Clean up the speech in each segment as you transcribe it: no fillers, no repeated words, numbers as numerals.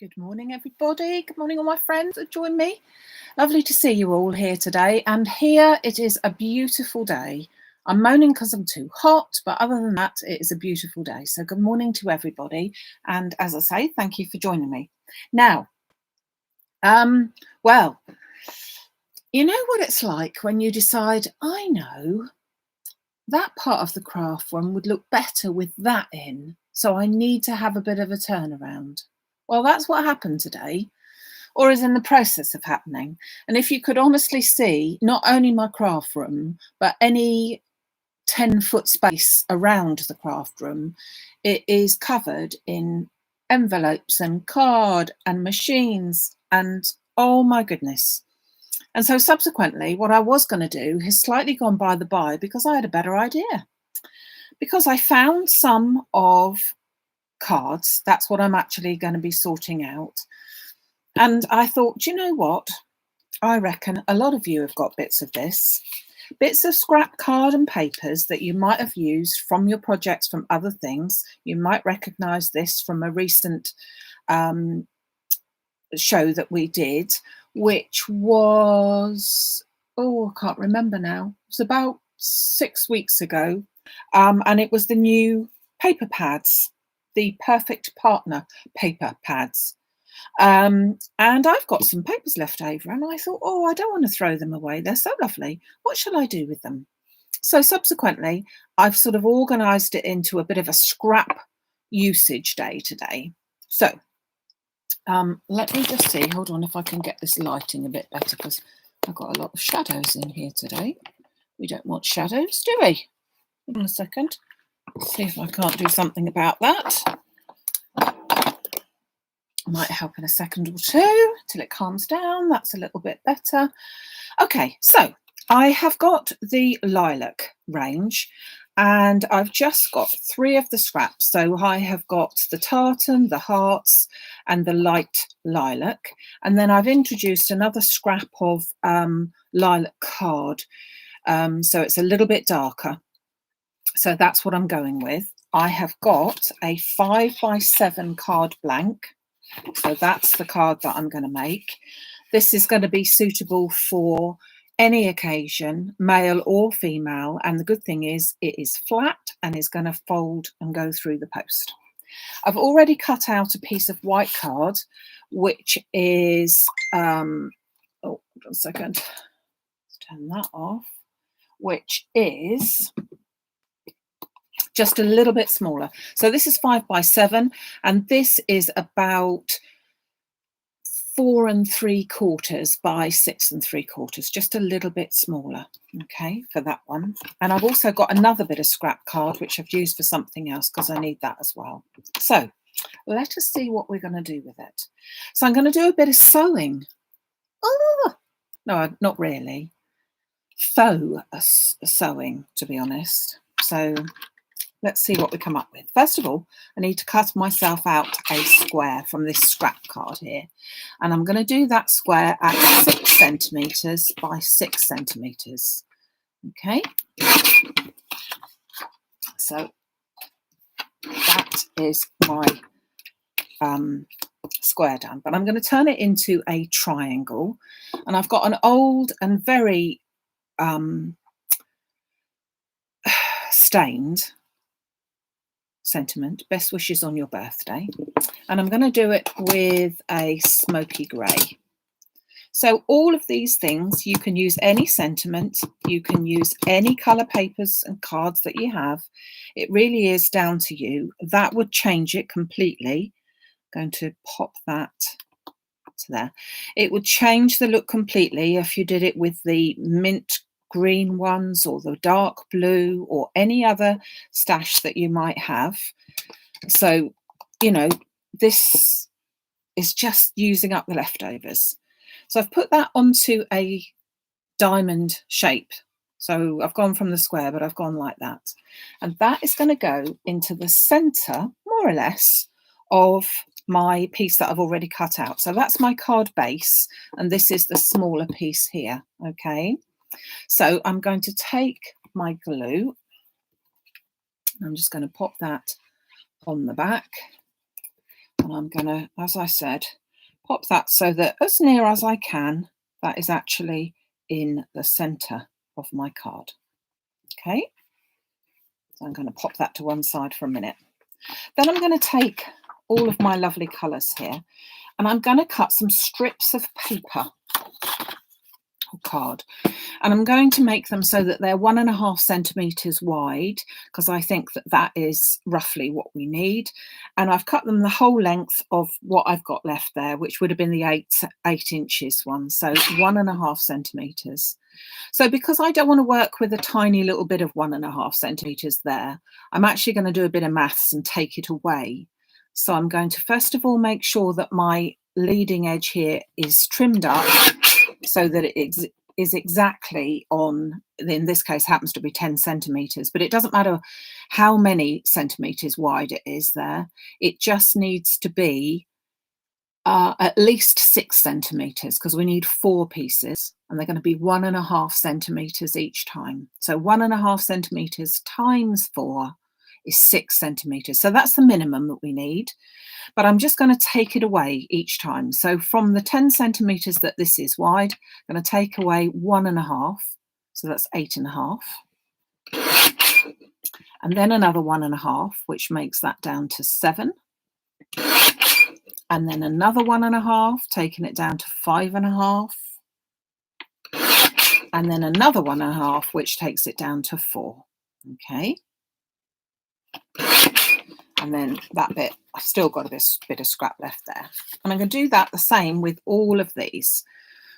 Good morning, everybody. Good morning, all my friends that join me. Lovely to see you all here today. And here it is a beautiful day. I'm moaning because I'm too hot, but other than that, it is a beautiful day. So good morning to everybody. And as I say, thank you for joining me. Now, well, you know what it's like when you decide, I know that part of the craft room would look better with that in, so I need to have a bit of a turnaround. Well, that's what happened today, or is in the process of happening. And if you could honestly see not only my craft room, but any 10-foot space around the craft room, it is covered in envelopes and card and machines and oh my goodness. And so subsequently, what I was going to do has slightly gone by the by because I had a better idea. Because I found some of cards, that's what I'm actually going to be sorting out. And I thought, do you know what? I reckon a lot of you have got bits of this, bits of scrap card and papers that you might have used from your projects, from other things. You might recognize this from a recent show that we did, which was, I can't remember now. It was about 6 weeks ago. And it was the new paper pads, the Perfect Partner paper pads. And I've got some papers left over and I thought, I don't want to throw them away. They're so lovely. What shall I do with them? So subsequently, I've sort of organised it into a bit of a scrap usage day today. So let me just see. Hold on if I can get this lighting a bit better because I've got a lot of shadows in here today. We don't want shadows, do we? Hold on a second. See if I can't do something about that. Might help in a second or two till it calms down. That's a little bit better. Okay, so I have got the lilac range and I've just got 3 of the scraps. So I have got the tartan, the hearts and the light lilac. And then I've introduced another scrap of lilac card. So it's a little bit darker. So that's what I'm going with. I have got a 5x7 card blank. So that's the card that I'm going to make. This is going to be suitable for any occasion, male or female. And the good thing is it is flat and is going to fold and go through the post. I've already cut out a piece of white card, which is, hold on a second, let's turn that off, which is just a little bit smaller. So this is 5x7 and this is about 4 3/4 by 6 3/4, just a little bit smaller. Okay, for that one. And I've also got another bit of scrap card which I've used for something else because I need that as well. So let us see what we're going to do with it. So I'm going to do a bit of sewing. No, not really. Faux sewing, to be honest. So let's see what we come up with. First of all, I need to cut myself out a square from this scrap card here. And I'm going to do that square at 6 centimetres by 6 centimetres. Okay. So that is my square done. But I'm going to turn it into a triangle. And I've got an old and very stained sentiment, best wishes on your birthday, and I'm going to do it with a smoky grey. So all of these things, you can use any sentiment, you can use any colour papers and cards that you have. It really is down to you. That would change it completely. I'm going to pop that to there. It would change the look completely if you did it with the mint green ones or the dark blue or any other stash that you might have. So, you know, this is just using up the leftovers. So I've put that onto a diamond shape. So I've gone from the square, but I've gone like that. And that is going to go into the center, more or less, of my piece that I've already cut out. So that's my card base. And this is the smaller piece here. Okay. So I'm going to take my glue. I'm just going to pop that on the back. I'm And I'm going to, as I said, pop that so that as near as I can, that is actually in the centre of my card. Okay, so I'm going to pop that to one side for a minute. Then I'm going to take all of my lovely colours here and I'm going to cut some strips of paper or card, and I'm going to make them so that they're 1.5 centimetres wide, because I think that that is roughly what we need. And I've cut them the whole length of what I've got left there, which would have been the 8 inches one, so 1.5 centimetres. So because I don't want to work with a tiny little bit of 1.5 centimetres there, I'm actually going to do a bit of maths and take it away. So I'm going to first of all make sure that my leading edge here is trimmed up so that it is exactly on, in this case happens to be 10 centimetres, but it doesn't matter how many centimetres wide it is there. It just needs to be at least 6 centimetres, because we need 4 pieces and they're going to be 1.5 centimetres each time. So 1.5 centimetres times 4 is 6 centimetres. So that's the minimum that we need. But I'm just going to take it away each time. So from the 10 centimetres that this is wide, I'm going to take away 1.5. So that's 8.5. And then another 1.5, which makes that down to 7. And then another 1.5, taking it down to 5.5. And then another 1.5, which takes it down to 4. Okay. And then that bit, I've still got a bit of scrap left there. And I'm going to do that the same with all of these.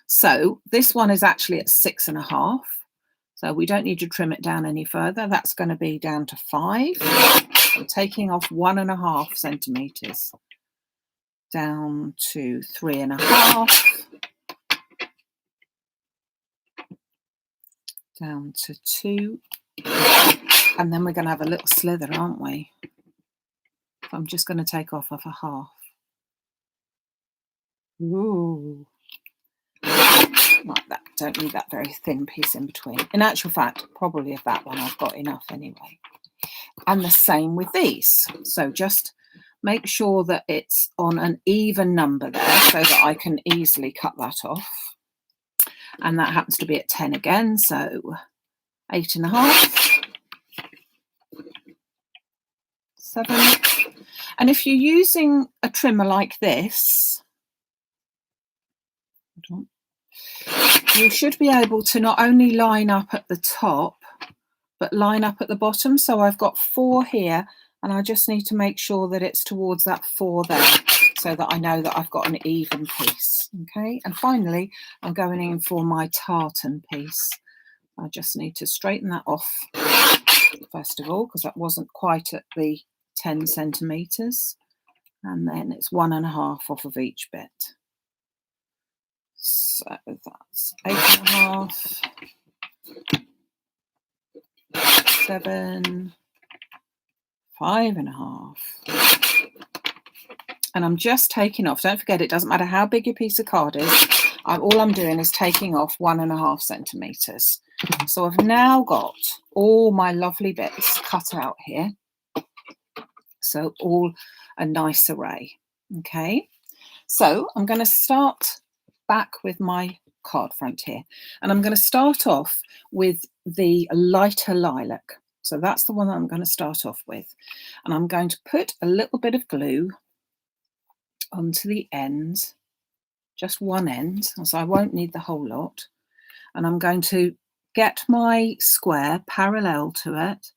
So this one is actually at 6.5. So we don't need to trim it down any further. That's going to be down to 5. I'm taking off 1.5 centimetres. Down to 3.5. Down to 2. And then we're going to have a little slither, aren't we? I'm just going to take off a half. Ooh. Like that. Don't need that very thin piece in between. In actual fact, probably of that one I've got enough anyway. And the same with these. So just make sure that it's on an even number there so that I can easily cut that off. And that happens to be at 10 again, so 8.5. 7. And if you're using a trimmer like this, you should be able to not only line up at the top, but line up at the bottom. So I've got 4 here, and I just need to make sure that it's towards that 4 there, so that I know that I've got an even piece. Okay, and finally, I'm going in for my tartan piece. I just need to straighten that off first of all, because that wasn't quite at the 10 centimetres. And then it's 1.5 off of each bit. So that's 8.5, 7, 5.5. And I'm just taking off, don't forget, it doesn't matter how big your piece of card is, all I'm doing is taking off 1.5 centimetres. So I've now got all my lovely bits cut out here. So all a nice array. Okay, so I'm going to start back with my card front here, and I'm going to start off with the lighter lilac. So that's the one that I'm going to start off with, and I'm going to put a little bit of glue onto the end, just one end, so I won't need the whole lot. And I'm going to get my square parallel to it.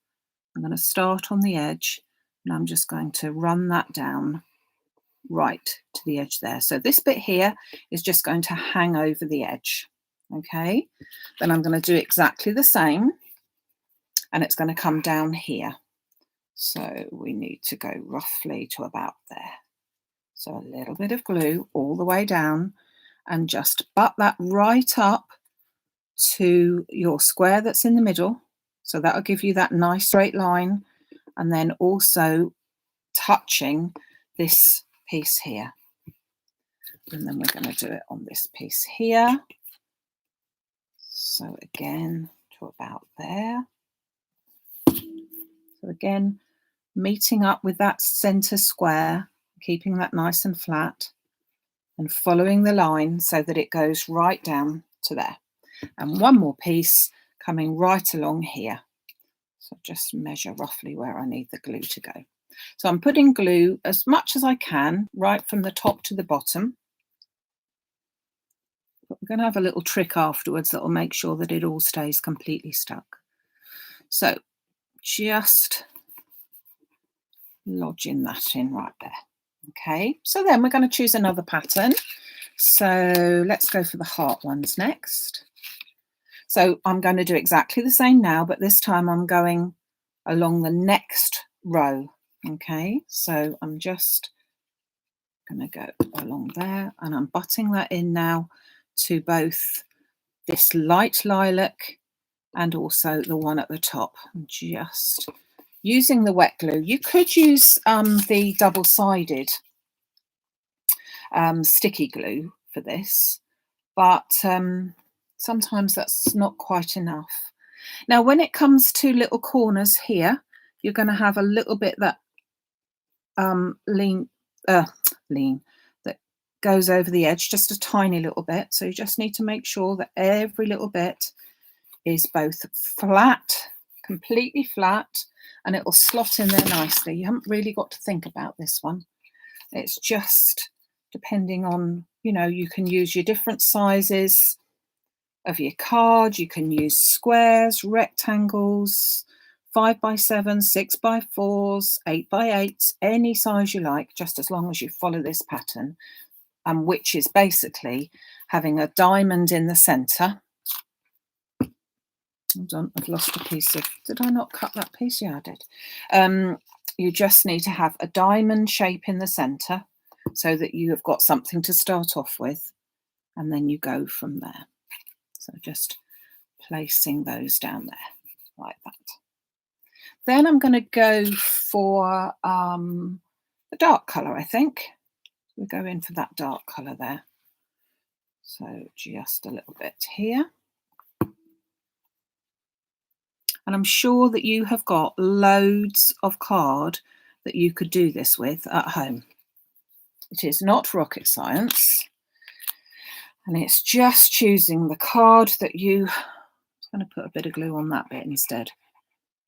I'm going to start on the edge, and I'm just going to run that down right to the edge there. So this bit here is just going to hang over the edge. Okay, then I'm going to do exactly the same, and it's going to come down here. So we need to go roughly to about there. So a little bit of glue all the way down, and just butt that right up to your square that's in the middle. So that'll give you that nice straight line, and then also touching this piece here. And then we're going to do it on this piece here. So again, to about there. So again, meeting up with that center square keeping that nice and flat and following the line so that it goes right down to there. And one more piece coming right along here. So just measure roughly where I need the glue to go. So I'm putting glue as much as I can right from the top to the bottom. But we're going to have a little trick afterwards that will make sure that it all stays completely stuck. So just lodging that in right there. Okay, so then we're going to choose another pattern. So let's go for the heart ones next. So I'm going to do exactly the same now, but this time I'm going along the next row. Okay, so I'm just going to go along there and I'm butting that in now to both this light lilac and also the one at the top. I'm just using the wet glue. You could use the double-sided sticky glue for this, but sometimes that's not quite enough. Now, when it comes to little corners here, you're going to have a little bit that lean that goes over the edge, just a tiny little bit. So you just need to make sure that every little bit is both flat, completely flat, and it will slot in there nicely. You haven't really got to think about this one. It's just depending on, you know, you can use your different sizes of your card. You can use squares, rectangles, 5x7, 6x4s, 8x8s, any size you like, just as long as you follow this pattern, which is basically having a diamond in the centre. Hold on, I've lost a piece of, did I not cut that piece? Yeah, I did. You just need to have a diamond shape in the centre so that you have got something to start off with, and then you go from there. So just placing those down there like that. Then I'm going to go for the dark colour, I think. We'll go in for that dark colour there. So just a little bit here. And I'm sure that you have got loads of card that you could do this with at home. It is not rocket science. And it's just choosing the card that you... I'm going to put a bit of glue on that bit instead.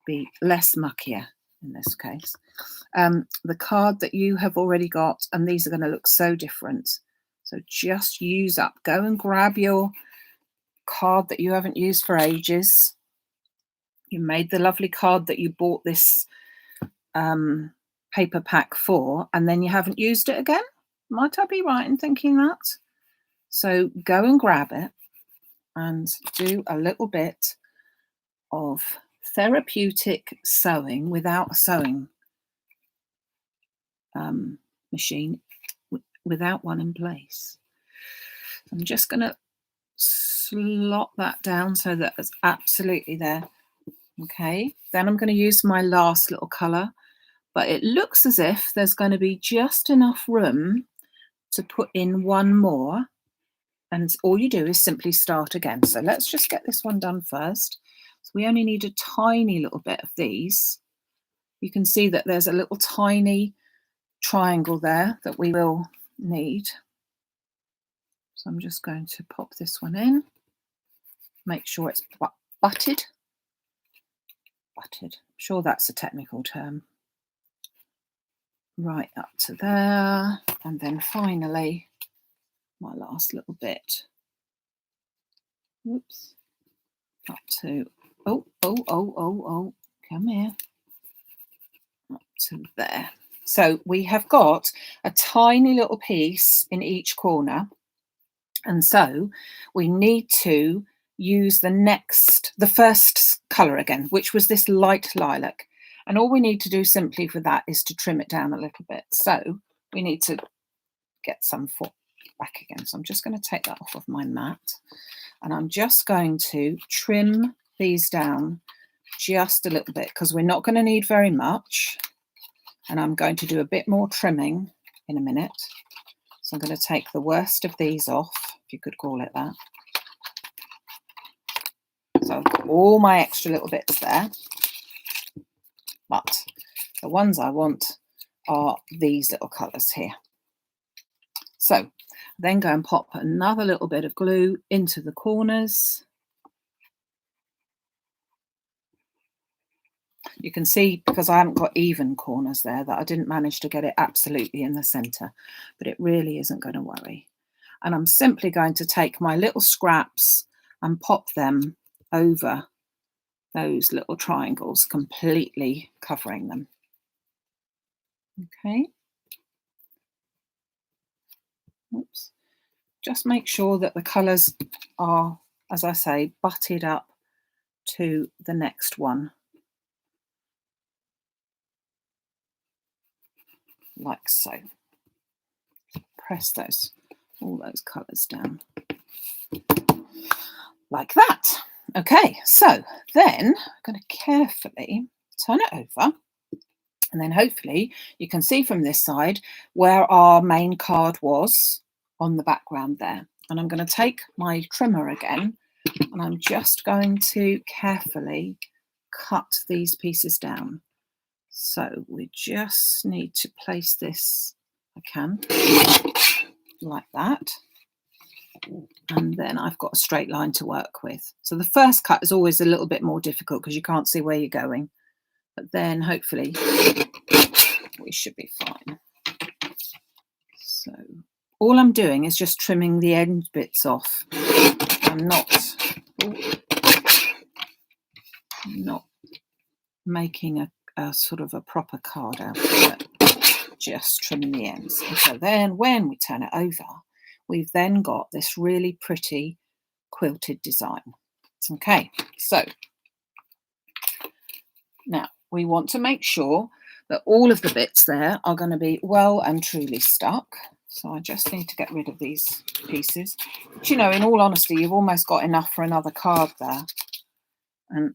Be less muckier in this case. The card that you have already got, and these are going to look so different. So just use up. Go and grab your card that you haven't used for ages. You made the lovely card that you bought this paper pack for, and then you haven't used it again. Might I be right in thinking that? So go and grab it and do a little bit of therapeutic sewing without a sewing machine, without one in place. I'm just going to slot that down so that it's absolutely there. Okay, then I'm going to use my last little colour, but it looks as if there's going to be just enough room to put in one more, and all you do is simply start again. So let's just get this one done first. So we only need a tiny little bit of these. You can see that there's a little tiny triangle there that we will need. So I'm just going to pop this one in, make sure it's butted. I'm sure that's a technical term. Right up to there, and then finally my last little bit. Whoops. Up to come here. Up to there. So we have got a tiny little piece in each corner, and so we need to use the first colour again, which was this light lilac. And all we need to do simply for that is to trim it down a little bit. So we need to get some back again. So I'm just going to take that off of my mat, and I'm just going to trim these down just a little bit because we're not going to need very much. And I'm going to do a bit more trimming in a minute. So I'm going to take the worst of these off, if you could call it that. So I've got all my extra little bits there, but the ones I want are these little colours here. So then go and pop another little bit of glue into the corners. You can see, because I haven't got even corners there, that I didn't manage to get it absolutely in the centre, but it really isn't going to worry. And I'm simply going to take my little scraps and pop them over those little triangles, completely covering them. Okay. Oops. Just make sure that the colours are, as I say, butted up to the next one, like so. Press all those colours down like that. Okay, so then I'm going to carefully turn it over, and then hopefully you can see from this side where our main card was on the background there. And I'm going to take my trimmer again, and I'm just going to carefully cut these pieces down. So we just need to place this, like that. And then I've got a straight line to work with. So the first cut is always a little bit more difficult because you can't see where you're going. But then hopefully we should be fine. So all I'm doing is just trimming the end bits off. I'm not making a sort of a proper card out of it, just trimming the ends. And so then when we turn it over, we've then got this really pretty quilted design. Okay, so now we want to make sure that all of the bits there are going to be well and truly stuck. So I just need to get rid of these pieces. But, you know, in all honesty, you've almost got enough for another card there. And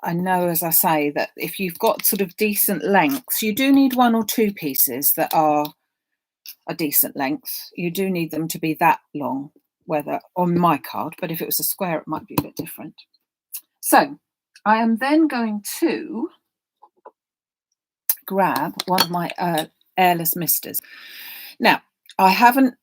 I know, as I say, that if you've got sort of decent lengths, you do need one or two pieces that are a decent length. You do need them to be that long, whether on my card, but if it was a square, it might be a bit different. So I am then going to grab one of my Airless misters. Now, I haven't,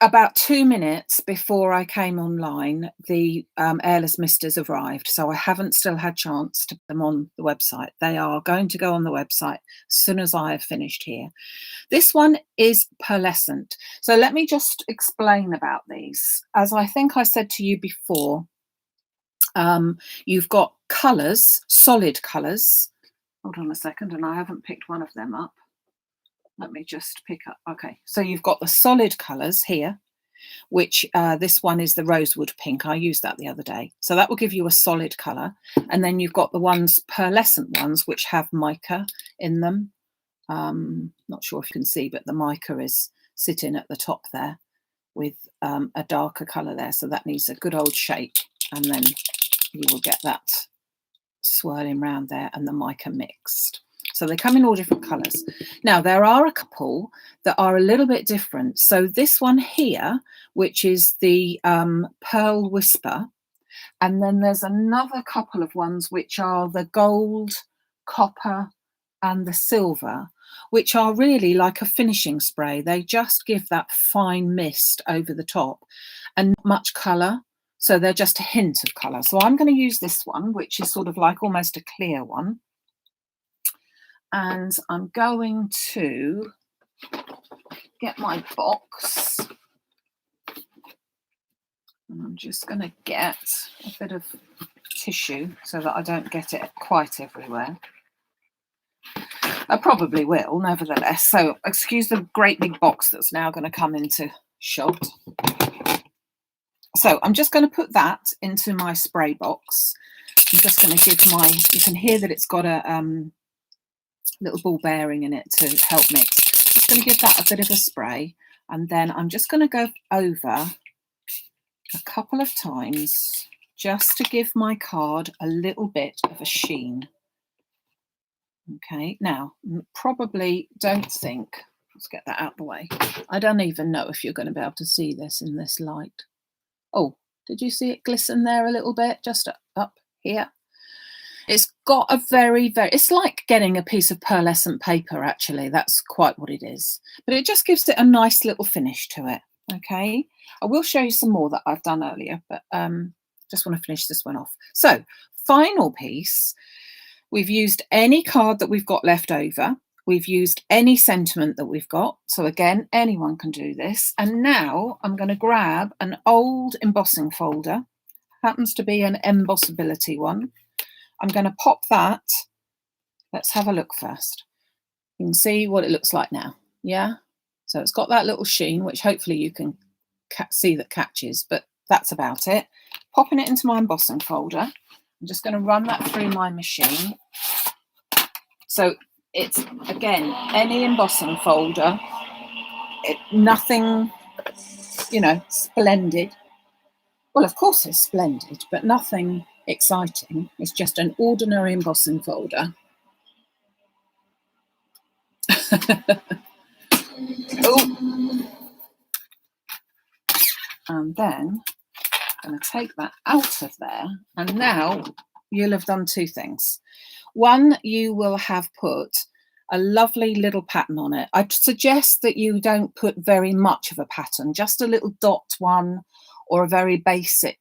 about 2 minutes before I came online, the Airless misters arrived, so I haven't still had chance to put them on the website. They are going to go on the website as soon as I have finished here. This one is pearlescent. So let me just explain about these. As I think I said to you before, you've got colours, solid colours. Hold on a second, and I haven't picked one of them up. Let me just pick up. Okay, so you've got the solid colours here, which this one is the rosewood pink. I used that the other day. So that will give you a solid colour. And then you've got the ones, pearlescent ones, which have mica in them. Not sure if you can see, but the mica is sitting at the top there with a darker colour there. So that needs a good old shake. And then you will get that swirling round there and the mica mixed. So they come in all different colours. Now, there are a couple that are a little bit different. So this one here, which is the Pearl Whisper, and then there's another couple of ones which are the gold, copper, and the silver, which are really like a finishing spray. They just give that fine mist over the top and not much colour. So they're just a hint of colour. So I'm going to use this one, which is sort of like almost a clear one. And I'm going to get my box. And I'm just going to get a bit of tissue so that I don't get it quite everywhere. I probably will, nevertheless. So excuse the great big box that's now going to come into shot. So I'm just going to put that into my spray box. I'm just going to give you can hear that it's got a little ball bearing in it to help mix. Just going to give that a bit of a spray, and then I'm just going to go over a couple of times just to give my card a little bit of a sheen. Okay, now probably don't think, let's get that out of the way. I don't even know if you're going to be able to see this in this light. Oh, did you see it glisten there a little bit, just up here? It's got a very, it's like getting a piece of pearlescent paper, actually. That's quite what it is. But it just gives it a nice little finish to it. Okay. I will show you some more that I've done earlier, but just want to finish this one off. So, final piece. We've used any card that we've got left over. We've used any sentiment that we've got. So again, anyone can do this. And now I'm going to grab an old embossing folder. Happens to be an embossability one. I'm going to pop that. Let's have a look first. You can see what it looks like now. Yeah. So it's got that little sheen, which hopefully you can see that catches, but that's about it. Popping it into my embossing folder. I'm just going to run that through my machine. So it's, again, any embossing folder, nothing, you know, splendid. Well, of course it's splendid, but nothing exciting. It's just an ordinary embossing folder. Oh. And then I'm going to take that out of there. And now you'll have done two things. One, you will have put a lovely little pattern on it. I'd suggest that you don't put very much of a pattern, just a little dot one or a very basic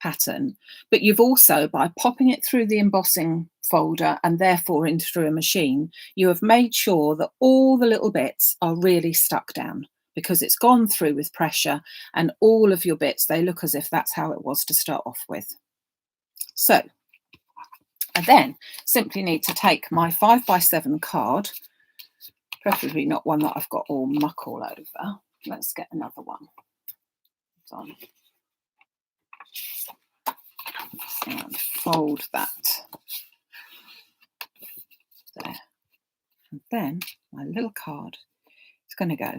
pattern. But you've also, by popping it through the embossing folder and therefore into through a machine, you have made sure that all the little bits are really stuck down, because it's gone through with pressure, and all of your bits, they look as if that's how it was to start off with. So I then simply need to take my 5x7 card, preferably not one that I've got all muck all over. Let's get another one. And fold that there. And then my little card is going to go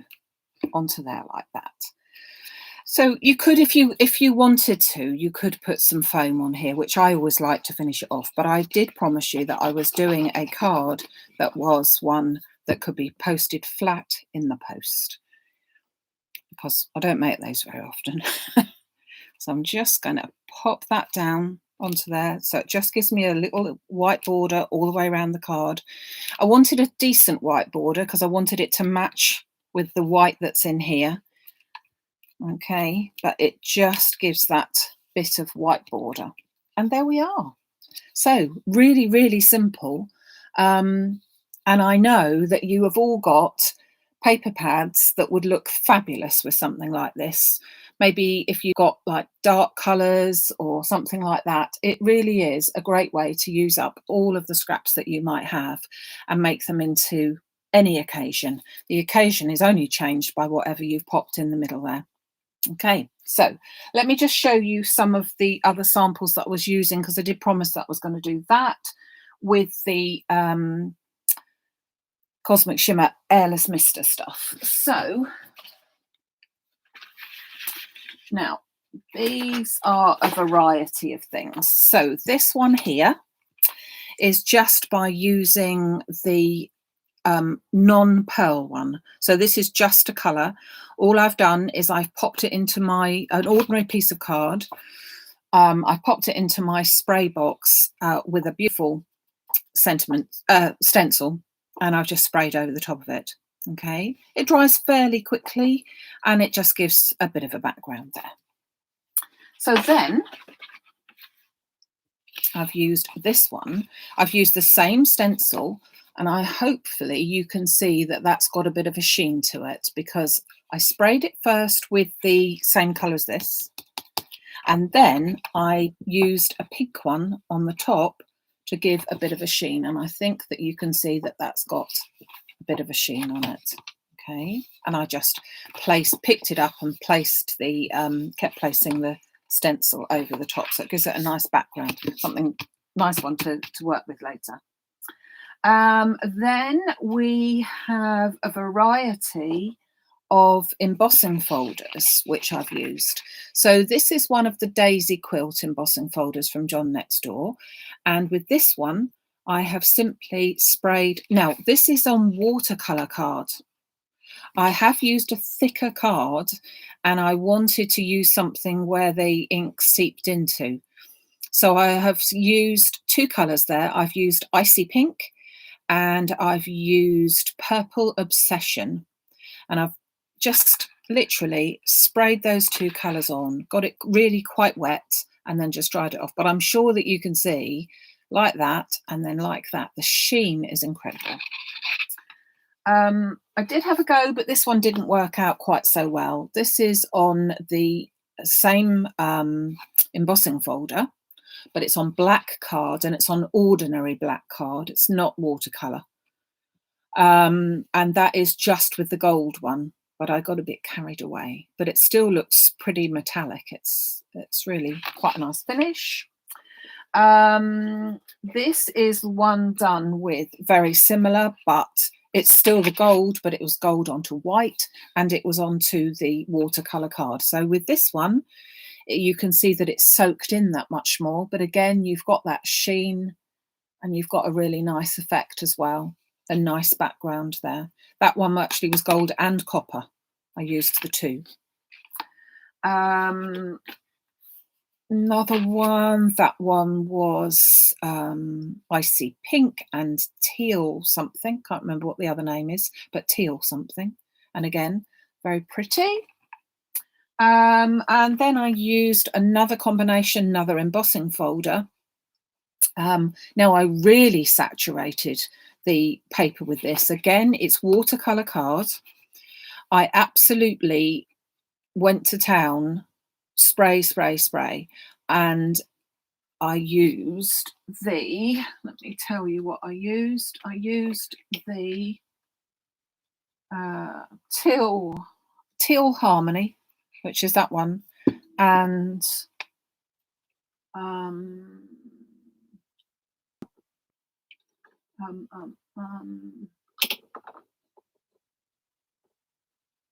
onto there like that. So you could, if you wanted to, you could put some foam on here, which I always like to finish it off. But I did promise you that I was doing a card that was one that could be posted flat in the post, because I don't make those very often. So I'm just going to pop that down onto there. So it just gives me a little white border all the way around the card. I wanted a decent white border because I wanted it to match with the white that's in here. Okay, but it just gives that bit of white border. And there we are. So really, really simple. And I know that you have all got paper pads that would look fabulous with something like this. Maybe if you've got like dark colours or something like that, it really is a great way to use up all of the scraps that you might have and make them into any occasion. The occasion is only changed by whatever you've popped in the middle there. Okay, so let me just show you some of the other samples that I was using, because I did promise that I was going to do that with the Cosmic Shimmer Airless Mister stuff. So now these are a variety of things. So this one here is just by using the non-pearl one. So this is just a colour. All I've done is I've popped it into an ordinary piece of card. I popped it into my spray box with a beautiful stencil, and I've just sprayed over the top of it. Okay, it dries fairly quickly and it just gives a bit of a background there. So then I've used this one. I've used the same stencil, and hopefully you can see that that's got a bit of a sheen to it, because I sprayed it first with the same colour as this, and then I used a pink one on the top to give a bit of a sheen, and I think that you can see that that's got a bit of a sheen on it. Okay, and I just picked it up and kept placing the stencil over the top, so it gives it a nice background, something nice one to work with later. Then we have a variety of embossing folders which I've used. So this is one of the Daisy Quilt embossing folders from John Next Door, and with this one I have simply sprayed. Now this is on watercolour card. I have used a thicker card and I wanted to use something where the ink seeped into. So I have used two colours there. I've used Icy Pink and I've used Purple Obsession. And I've just literally sprayed those two colours on, got it really quite wet, and then just dried it off. But I'm sure that you can see like that and then like that. The sheen is incredible. I did have a go, but this one didn't work out quite so well. This is on the same embossing folder, but it's on black card and it's on ordinary black card. It's not watercolour. And that is just with the gold one, but I got a bit carried away. But it still looks pretty metallic. It's really quite a nice finish. This is one done with very similar, but it's still the gold, but it was gold onto white and it was onto the watercolour card. So with this one, you can see that it's soaked in that much more. But again, you've got that sheen and you've got a really nice effect as well. A nice background there. That one actually was gold and copper. I used the two. Another one, that one was Icy Pink and Teal something. Can't remember what the other name is, but Teal something. And again, very pretty. And then I used another combination, another embossing folder. Now I really saturated the paper with this. Again, it's watercolour card. I absolutely went to town, spray, and I used the, let me tell you what I used. I used the Teal Harmony, which is that one, and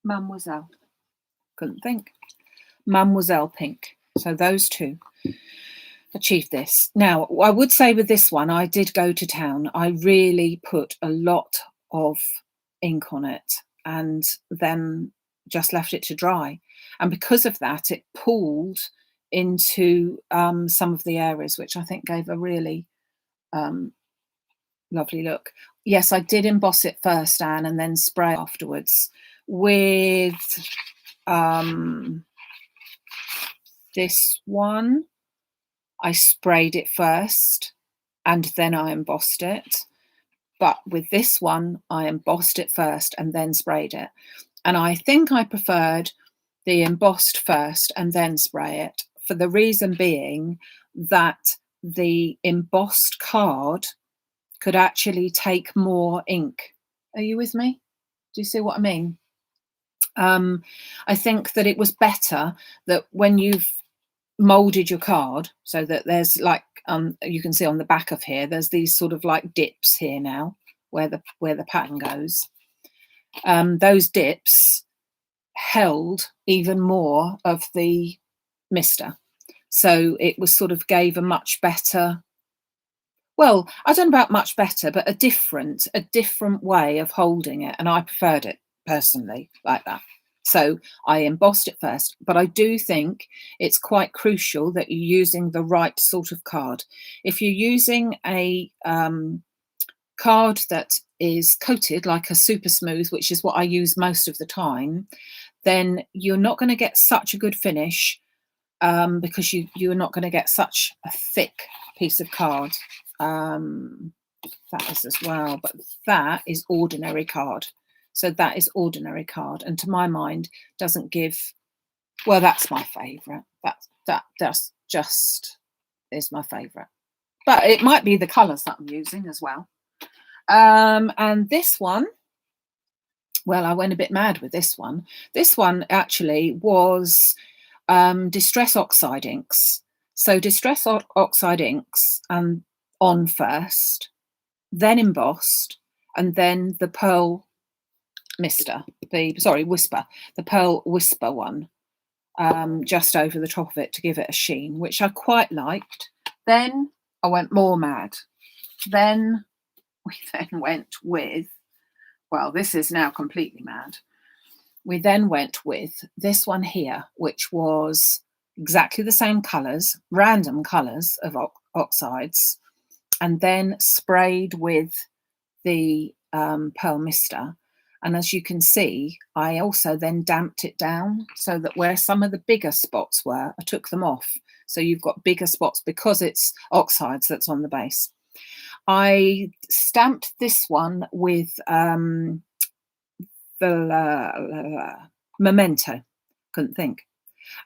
Mademoiselle, couldn't think, Mademoiselle Pink. So those two achieved this. Now, I would say with this one, I did go to town. I really put a lot of ink on it and then just left it to dry. And because of that, it pooled into some of the areas, which I think gave a really lovely look. Yes, I did emboss it first, Anne, and then spray afterwards with this one. I sprayed it first and then I embossed it. But with this one, I embossed it first and then sprayed it. And I think I preferred the embossed first and then spray it, for the reason being that the embossed card could actually take more ink. Are you with me? Do you see what I mean? I think that it was better that when you've molded your card, so that there's like you can see on the back of here, there's these sort of like dips here now where the pattern goes. Those dips held even more of the mister, so it was sort of gave a much better, well, I don't know about much better, but a different way of holding it, and I preferred it personally like that. So I embossed it first, but I do think it's quite crucial that you're using the right sort of card. If you're using a card that is coated like a super smooth, which is what I use most of the time, then you're not going to get such a good finish because you're not going to get such a thick piece of card. That is as well, but that is ordinary card. So that is ordinary card, and to my mind doesn't give, well, that's my favourite. That just is my favourite. But it might be the colours that I'm using as well. And this one, well, I went a bit mad with this one. This one actually was Distress Oxide inks. So Distress Oxide inks on first, then embossed, and then the Pearl Whisper, the Pearl Whisper one, just over the top of it to give it a sheen, which I quite liked. Then I went more mad. Then we went with, well, this is now completely mad. We then went with this one here, which was exactly the same colours, random colours of oxides, and then sprayed with the Pearl Mister. And as you can see, I also then damped it down so that where some of the bigger spots were, I took them off. So you've got bigger spots because it's oxides that's on the base. I stamped this one with the Memento, couldn't think,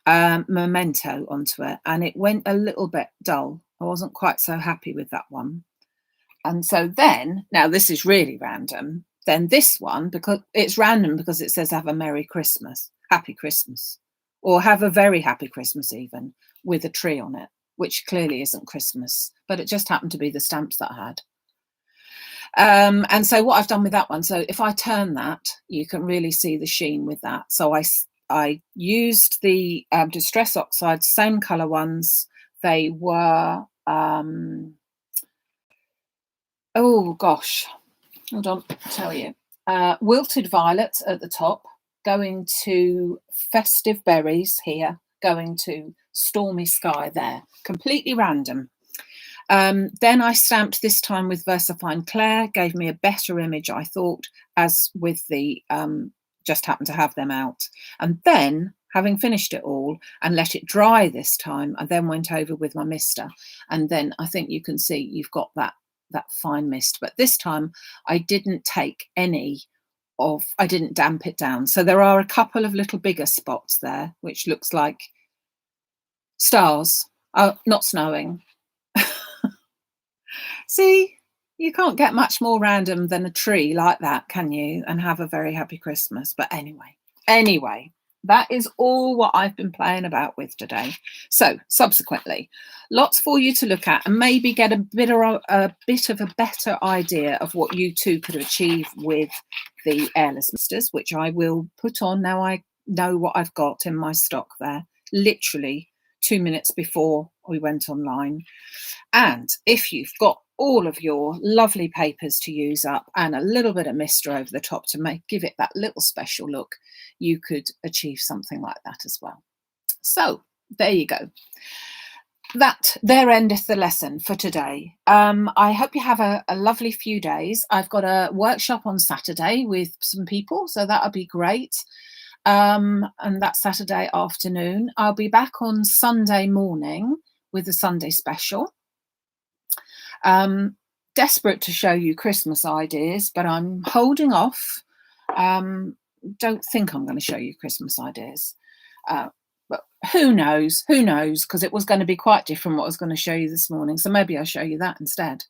Memento onto it, and it went a little bit dull. I wasn't quite so happy with that one. And so then, now this is really random, then this one, because it's random because it says have a Merry Christmas, Happy Christmas, or have a very happy Christmas even, with a tree on it, which clearly isn't Christmas, but it just happened to be the stamps that I had. And so what I've done with that one, so if I turn that, you can really see the sheen with that. So I used the Distress Oxides, same colour ones. They were, oh gosh, hold on, I'll tell you. Wilted Violet at the top, going to Festive Berries here, going to Stormy Sky there, completely random. Then I stamped this time with VersaFine Claire, gave me a better image, I thought, as with the, just happened to have them out. And then, having finished it all and let it dry this time, I then went over with my mister. And then I think you can see you've got that fine mist. But this time I didn't take any of, I didn't damp it down. So there are a couple of little bigger spots there, which looks like stars. Oh, not snowing. See, you can't get much more random than a tree like that, can you? And have a very happy Christmas. But anyway, that is all what I've been playing about with today. So subsequently, lots for you to look at and maybe get a bit of a better idea of what you too could achieve with the Airless Misters, which I will put on now. I know what I've got in my stock there, literally 2 minutes before we went online. And if you've got all of your lovely papers to use up and a little bit of mister over the top to give it that little special look, you could achieve something like that as well. So there you go. That there endeth the lesson for today. I hope you have a lovely few days. I've got a workshop on Saturday with some people, so that'll be great. And that's Saturday afternoon. I'll be back on Sunday morning with a Sunday special. Desperate to show you Christmas ideas, but I'm holding off. Don't think I'm going to show you Christmas ideas. But who knows, because it was going to be quite different what I was going to show you this morning. So maybe I'll show you that instead.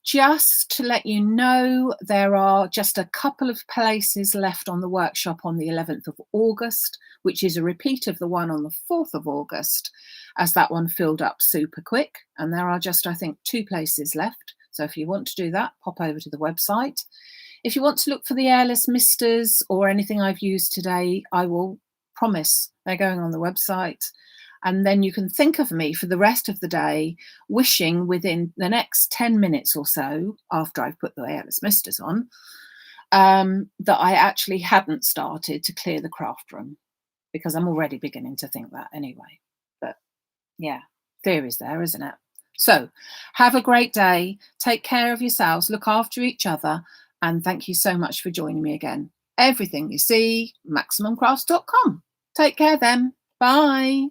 Just to let you know, there are just a couple of places left on the workshop on the 11th of August, which is a repeat of the one on the 4th of August, as that one filled up super quick. And there are just, I think, 2 places left. So if you want to do that, pop over to the website. If you want to look for the Airless Misters or anything I've used today, I will promise they're going on the website. And then you can think of me for the rest of the day, wishing within the next 10 minutes or so, after I've put the Airless Misters on, that I actually hadn't started to clear the craft room, because I'm already beginning to think that anyway. But yeah, theory's there, isn't it? So have a great day. Take care of yourselves. Look after each other. And thank you so much for joining me again. Everything you see, MaximumCrafts.com. Take care then. Bye.